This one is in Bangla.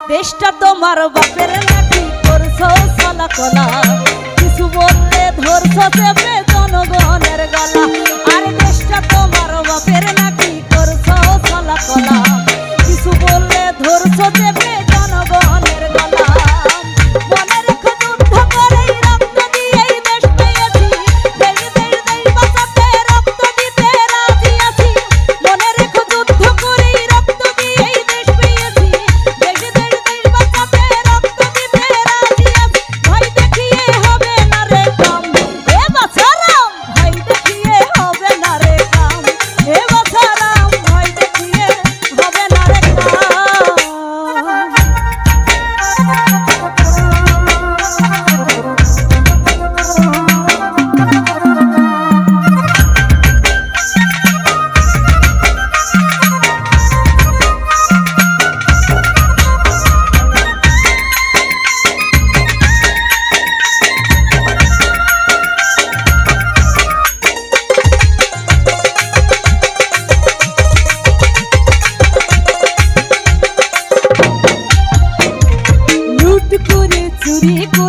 দেশটা তোমার বাপের নাকি করছো চলা কলা, কিছু বললে ধরছো চেপে জনগণের গলা। আর দেশটা তোমার বাপের নাকি করছো চলা কলা, কিছু বললে ধরছো চেপে জনগণের গলা। মনে রেখো যুদ্ধ করেই রক্ত দিয়েই দেশ পেয়েছি, দেশ দেশ দেশ বাঁচাতে রক্ত দিতে রাজি আছি। মনে রেখো যুদ্ধ করেই রক্ত দিয়েই দেশ পেয়েছি, দেশ দেশ দেশ বাঁচাতে রক্ত দিতে রাজি আছি। ভয় দেখিয়ে হবে না রে কাম, এ বাছারাম ভয় দেখিয়ে হবে না রে কাম, এ বাছারাম ভয় দেখিয়ে হবে না রে কাম। লুট করে চুরি করে